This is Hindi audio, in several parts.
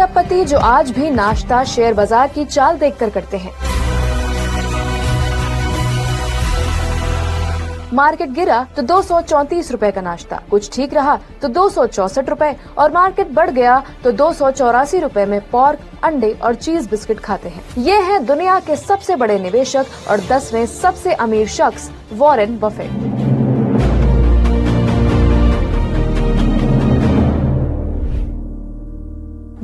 अरबपति जो आज भी नाश्ता शेयर बाजार की चाल देखकर करते हैं। मार्केट गिरा तो 234 रुपए का नाश्ता, कुछ ठीक रहा तो 264 रुपए और मार्केट बढ़ गया तो 284 रुपए में पोर्क, अंडे और चीज बिस्किट खाते हैं। ये हैं दुनिया के सबसे बड़े निवेशक और 10वें सबसे अमीर शख्स वॉरेन बफेट।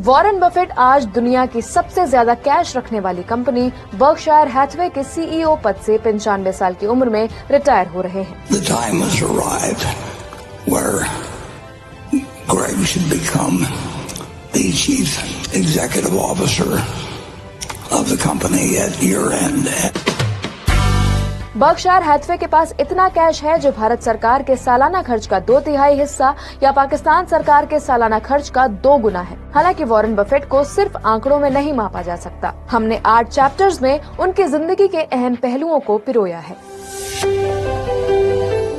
वॉरेन बफेट आज दुनिया की सबसे ज्यादा कैश रखने वाली कंपनी बर्कशायर हैथवे के सीईओ पद से 95 साल की उम्र में रिटायर हो रहे हैं। The time has arrived where Greg should become the chief executive officer of the company at year end. Berkshire Hathaway के पास इतना कैश है जो भारत सरकार के सालाना खर्च का 2/3 हिस्सा या पाकिस्तान सरकार के सालाना खर्च का 2 गुना है। हालांकि वॉरेन बफेट को सिर्फ आंकड़ों में नहीं मापा जा सकता। हमने 8 चैप्टर्स में उनकी जिंदगी के अहम पहलुओं को पिरोया है।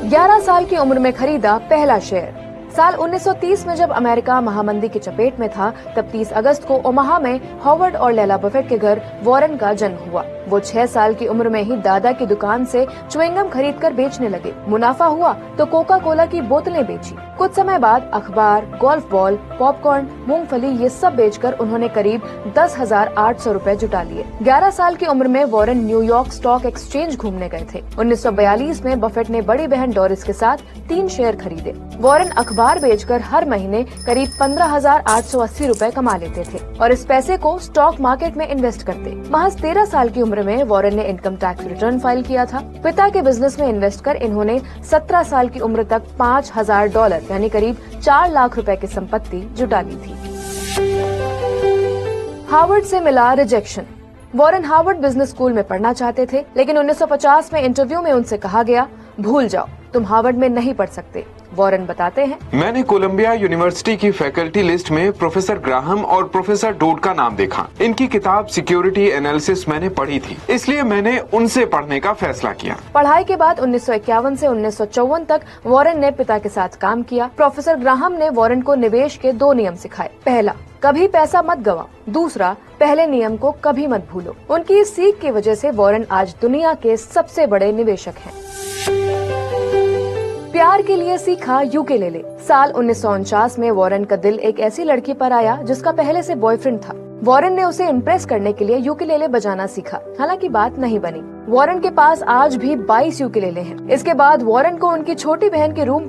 11 साल की उम्र में खरीदा पहला शेयर। साल 1930 में जब अमेरिका महामंदी की चपेट में था, तब 30 अगस्त को ओमाहा में हॉवर्ड और लैला बफेट के घर वॉरेन का जन्म हुआ। वो 6 साल की उम्र में ही दादा की दुकान से च्युइंगम खरीदकर बेचने लगे। मुनाफा हुआ तो कोका कोला की बोतलें बेची। कुछ समय बाद अखबार, गोल्फ बॉल, पॉपकॉर्न, मूंगफली ये सब बेचकर उन्होंने करीब 10,800 रुपए जुटा लिए। 11 साल की उम्र में वॉरेन न्यूयॉर्क स्टॉक एक्सचेंज घूमने गए थे। 1942 में बफेट ने बड़ी बहन डोरिस के साथ 3 शेयर खरीदे। वॉरेन अखबार बेचकर हर महीने करीब 15,880 रुपए कमा लेते थे और इस पैसे को स्टॉक मार्केट में इन्वेस्ट करते। महज 13 साल की उम्र में वॉरेन ने इनकम टैक्स रिटर्न फाइल किया था। पिता के बिजनेस में इन्वेस्ट कर इन्होंने 17 साल की उम्र तक $5,000 यानी करीब 4 लाख रुपए की संपत्ति जुटा ली थी। हार्वर्ड से मिला rejection. Warren Harvard business school में पढ़ना चाहते थे, लेकिन 1950 में इंटरव्यू में उनसे कहा गया, भूल जाओ, तुम हार्वर्ड में नहीं पढ़ सकते। वॉरेन बताते हैं, मैंने कोलंबिया यूनिवर्सिटी की फैकल्टी लिस्ट में प्रोफेसर ग्राहम और प्रोफेसर डोड का नाम देखा। इनकी किताब सिक्योरिटी एनालिसिस मैंने पढ़ी थी, इसलिए मैंने उनसे पढ़ने का फैसला किया। पढ़ाई के बाद 1951 से 1954 तक वॉरेन ने पिता के साथ काम किया। प्रोफेसर ग्राहम ने वॉरेन को निवेश के 2 नियम सिखाए। पहला, कभी पैसा मत गवाओ। दूसरा, पहले नियम को कभी मत भूलो। उनकी इस सीख की वजह से वॉरेन आज दुनिया के सबसे बड़े निवेशक हैं। प्यार के लिए सीखा यूकेलेले। साल 1949 में वॉरेन का दिल एक ऐसी लड़की पर आया जिसका पहले से बॉयफ्रेंड था। वॉरेन ने उसे इम्प्रेस करने के लिए यूकेलेले बजाना सीखा। हालांकि बात नहीं बनी। वॉरेन के पास आज भी 22 यूकेलेले हैं। इसके बाद वॉरेन को उनकी छोटी बहन के रूम